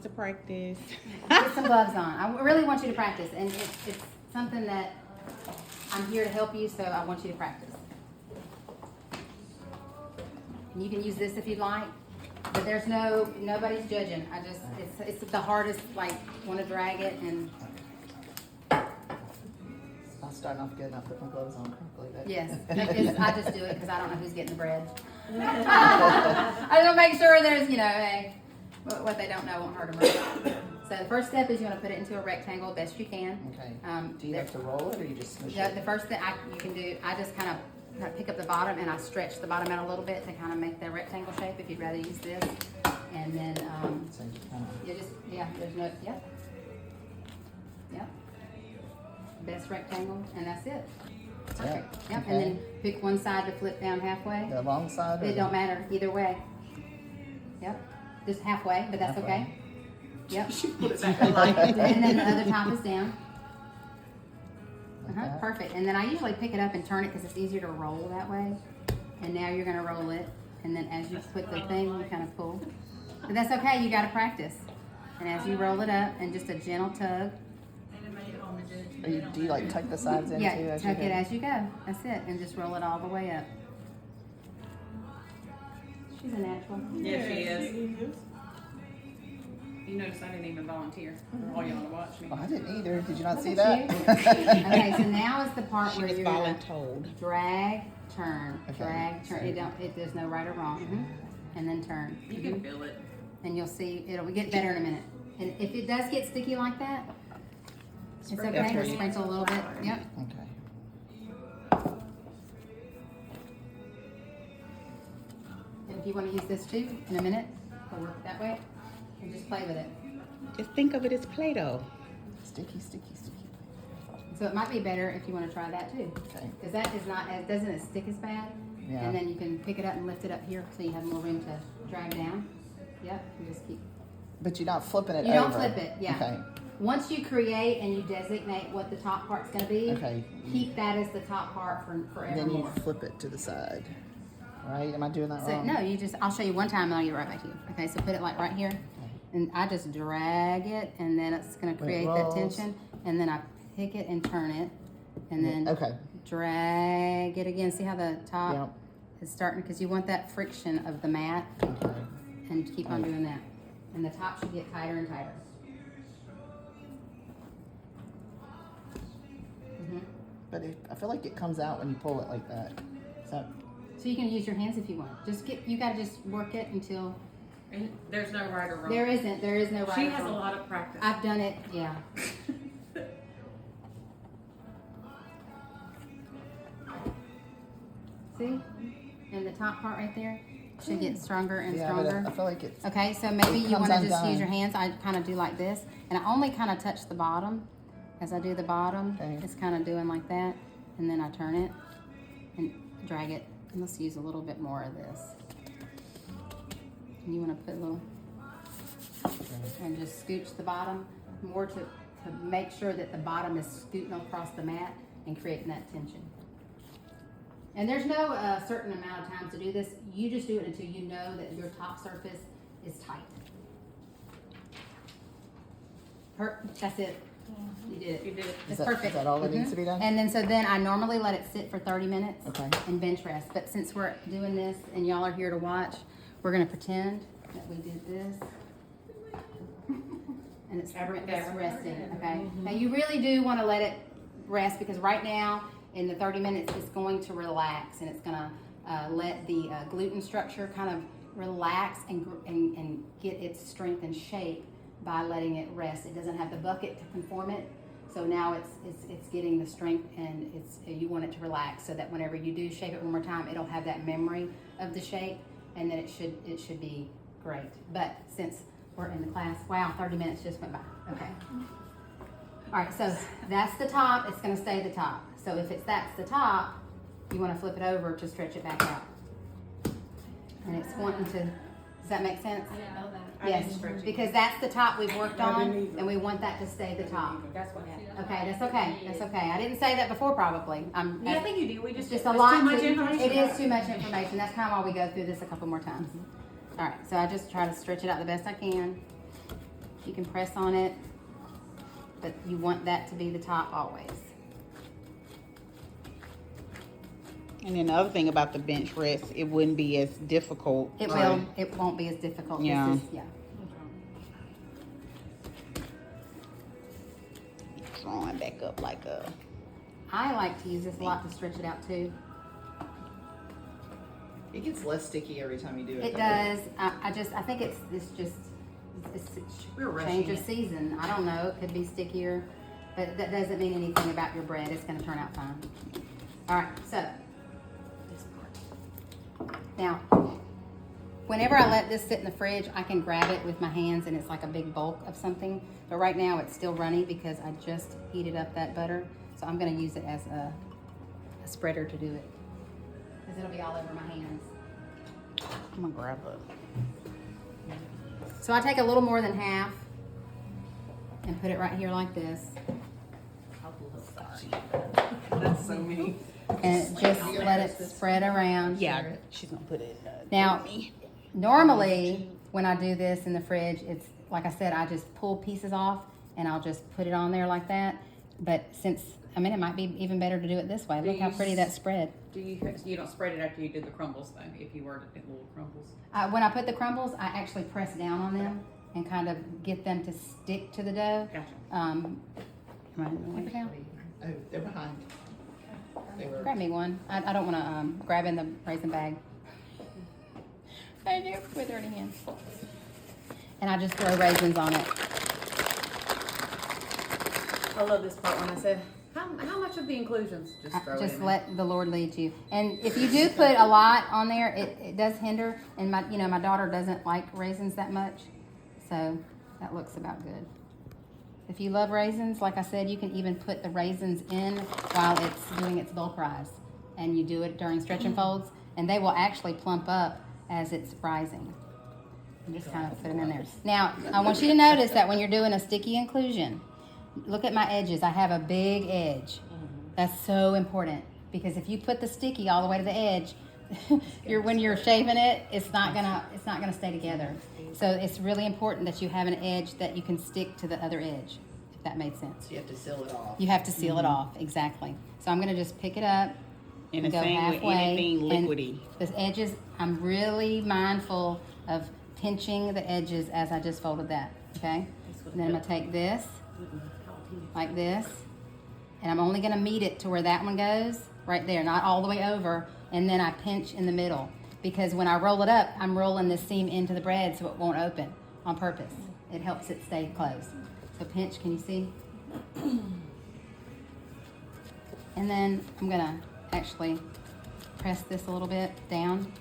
to practice. Get some gloves on. I really want you to practice, and it's something that I'm here to help you, so I want you to practice. And you can use this if you'd like, but there's nobody's judging. It's the hardest, like, want to drag it, and I'm starting off good and I put my gloves on correctly. yes, I just do it because I don't know who's getting the bread. I don't make sure there's, hey, what they don't know won't hurt them. Right? So the first step is you want to put it into a rectangle best you can. Okay. Do you have to roll it or you just smush it? The first thing you can do, I just kind of pick up the bottom and I stretch the bottom out a little bit to kind of make the rectangle shape if you'd rather use this. And then, So you kind of... there's no, yep. Best rectangle, and that's it. Perfect. Yep. Okay. And then pick one side to flip down halfway. The long side? Or It don't matter, either way. Yep. Just halfway, but that's Halfway. okay. Yep. She put it back like And then the other top is down. Like that? Perfect. And then I usually pick it up and turn it because it's easier to roll that way. And now you're going to roll it. And then as you put the thing, you kind of pull. But that's okay. You got to practice. And as you roll it up and just a gentle tug. Do you like tuck the sides in too? Yeah, tuck it as you go. That's it. And just roll it all the way up. She's a natural. Yeah, she is. You notice I didn't even volunteer for all y'all to watch me. Oh, I didn't either. Did you not see Look that? at you. Okay, so now is the part She where was you're going voluntold. to drag, turn, Okay. drag, turn. There's no right or wrong. And then turn. You can feel it. And you'll see it'll get better in a minute. And if it does get sticky like that, it's okay. After Just you- sprinkle a little bit. Yep. Okay. And if you want to use this too in a minute, it'll work that way. And just play with it. Just think of it as Play-Doh. Sticky, sticky, sticky. So it might be better if you want to try that too. Okay. Because that is not, doesn't it stick as bad? Yeah. And then you can pick it up and lift it up here so you have more room to drag down. Yep. And just keep. But you're not flipping it You over. don't flip it. Yeah. Okay. Once you create and you designate what the top part's going to be, Okay. keep that as the top part for Then you forevermore. flip it to the side. Right? Am I doing that So wrong? no, I'll show you one time and I'll get right back to you. Okay, so put it like right here. And I just drag it and then it's going to When it create that rolls. tension. And then I pick it and turn it. And then Okay. drag it again. See how the top Yep. is starting? Because you want that friction of the mat. Okay. And keep on doing that. And the top should get tighter and tighter. But I feel like it comes out when you pull it like that. So So you can use your hands if you want. You got to just work it until. And there's no right or wrong. There is no right. She or has a wrong. lot of practice. I've done it, yeah. See? And the top part right there should get stronger and yeah, stronger. but I feel like it's Okay, so maybe it you want to comes just use undone. your hands. I kind of do like this. And I only kind of touch the bottom. As I do the bottom, Okay. it's kind of doing like that. And then I turn it and drag it. And let's use a little bit more of this. And you want to put a little, and just scooch the bottom more to make sure that the bottom is scooting across the mat and creating that tension. And there's no certain amount of time to do this. You just do it until you know that your top surface is tight. That's it. You did it. You did it. It's Is perfect. that all that needs Mhm. to be done? And then I normally let it sit for 30 minutes Okay. and bench rest. But since we're doing this and y'all are here to watch, we're gonna pretend that we did this. And it's resting, okay? Now you really do want to let it rest because right now in the 30 minutes it's going to relax and it's gonna let the gluten structure kind of relax and get its strength and shape by letting it rest. It doesn't have the bucket to conform it, so now it's getting the strength and you want it to relax so that whenever you do shape it one more time, it'll have that memory of the shape and then it should be great. But since we're in the class, wow, 30 minutes just went by. Okay. All right, so that's the top. It's going to stay the top. So if that's the top, you want to flip it over to stretch it back out. And it's wanting to. Does that make sense? I didn't know that. I Yes, didn't stretch it. because that's the top we've worked I on, didn't either. and we want that to stay the top. That's what happened. Okay, that's okay. That's okay. I didn't say that before, probably. Yeah, I think you did. We It's just just a it's lot. Too much to- information. It is too much information. That's kind of why we go through this a couple more times. All right, so I just try to stretch it out the best I can. can press on it, but you want that to be the top always. And then the other thing about the bench rest, it wouldn't be as difficult. It won't be as difficult. Yeah. This is, yeah. Drawing back up like a. I like to use this a lot to stretch it out too. It gets less sticky every time you do it. It does. I think it's We're change rushing of it. season. I don't know. It could be stickier, but that doesn't mean anything about your bread. It's going to turn out fine. All right. So this part. Now, whenever I let this sit in the fridge, I can grab it with my hands, and it's like a big bulk of something. But right now, it's still runny because I just heated up that butter. So I'm going to use it as a spreader to do it, because it'll be all over my hands. I'm gonna grab a. So I take a little more than half and put it right here like this, That's so many. and just let it spread around. Yeah, she's gonna put it. Now, normally when I do this in the fridge, it's like I said, I just pull pieces off and I'll just put it on there like that. But since, I mean, it might be even better to do it this way. Look how pretty that spread. You don't spread it after you do the crumbles though, if you were to do little crumbles. When I put the crumbles, I actually press down on them and kind of get them to stick to the dough. Gotcha. Am I in the way now? Oh, they're behind. They were. Grab me one. I don't want to grab in the raisin bag. I do with dirty hands. And I just throw raisins on it. I love this part when I said, how much of the inclusions? Just throw it Just in there. let the Lord lead you. And if you do put a lot on there, it does hinder. And my daughter doesn't like raisins that much, so that looks about good. If you love raisins, like I said, you can even put the raisins in while it's doing its bulk rise, and you do it during stretch and folds, and they will actually plump up as it's rising. And just kind of put them in there. Now, I want you to notice that when you're doing a sticky inclusion, look at my edges. I have a big edge. That's so important, because if you put the sticky all the way to the edge, when you're shaving it, it's not gonna stay together. So it's really important that you have an edge that you can stick to the other edge, if that made sense. You have to seal it off. You have to seal it off, exactly. So I'm gonna just pick it up And and the go same with halfway. anything And liquidy. the edges, I'm really mindful of pinching the edges as I just folded that, okay? And then I'm gonna take this, like this, and I'm only gonna meet it to where that one goes, right there, not all the way over, and then I pinch in the middle, because when I roll it up, I'm rolling this seam into the bread so it won't open on purpose. It helps it stay closed. So pinch, can you see? And then I'm gonna actually press this a little bit down,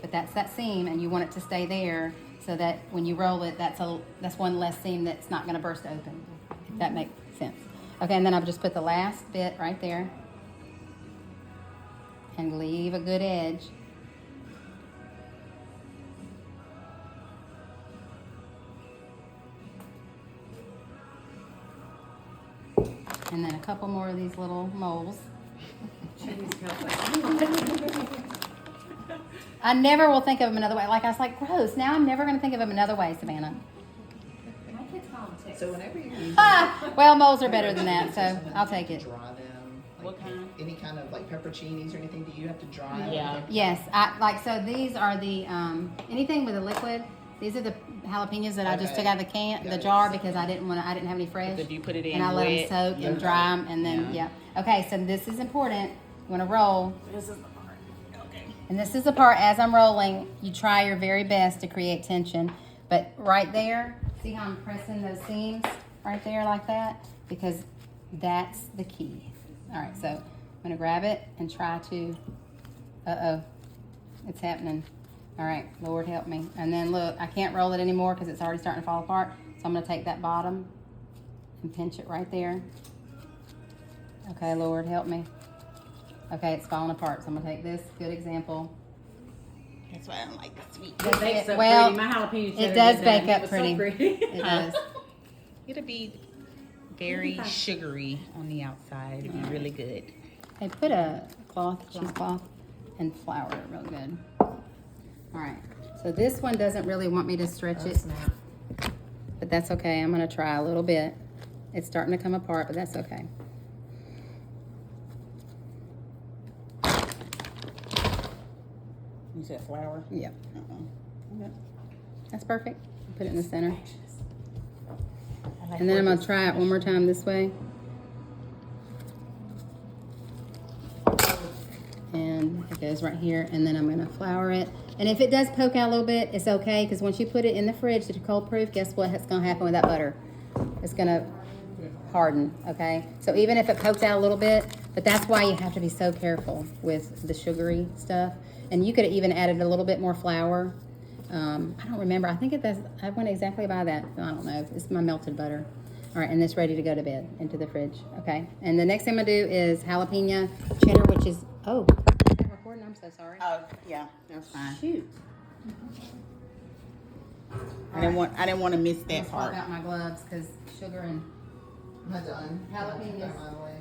but that's that seam, and you want it to stay there so that when you roll it, that's one less seam that's not gonna burst open, if that makes sense. Okay, and then I've just put the last bit right there and leave a good edge. And then a couple more of these little moles. I never will think of them another way. Like I was like, gross. Now I'm never going to think of them another way, Savannah. My kids call them ticks. So whenever you're using Well, moles are better than that, so I'll take it. dry them. Like, What kind? Any kind of like pepperoncinis or anything? Do you have to dry them? Yeah. Yes, so these are the anything with a liquid. These are the jalapenos that I just Okay. took out of the jar, because I didn't have any fresh. Did you put it in And I let them wet? soak and dry them, and then Yeah. Okay, so this is important. You want to roll, This is the part. Okay. and this is the part as I'm rolling. You try your very best to create tension, but right there, see how I'm pressing those seams right there like that, because that's the key. All right, so I'm gonna grab it and try to. It's happening. All right, Lord help me. And then look, I can't roll it anymore because it's already starting to fall apart. So I'm gonna take that bottom and pinch it right there. Okay, Lord help me. Okay, it's falling apart. So I'm gonna take this, good example. That's why I don't like the sweet. It bakes up Well, pretty. My jalapenos. it the does other day bake done. up It was pretty. So pretty. It does. It'll be very sugary on the outside. It'll be really good. Hey, put a cheesecloth, and flour it real good. All right. So this one doesn't really want me to stretch it. but that's okay. I'm gonna try a little bit. It's starting to come apart, but that's okay. You said flour? Yep, Okay. that's perfect. Put it in the center. I like And then I'm where gonna try it one more time this way. And it goes right here, and then I'm gonna flour it. And if it does poke out a little bit, it's okay, because once you put it in the fridge to cold proof, guess what's gonna happen with that butter? It's gonna harden, okay? So even if it pokes out a little bit, but that's why you have to be so careful with the sugary stuff. And you could have even added a little bit more flour. I don't remember. I think I went exactly by that. I don't know. It's my melted butter. All right, and it's ready to go to bed, into the fridge, okay? And the next thing I'm gonna do is jalapeno cheddar, which is, oh, is that recording? I'm so sorry. Oh, yeah, that's fine. Shoot. I didn't want to miss that Let's swap part. out my gloves, because sugar and Am I done? Jalapenos. Got my way.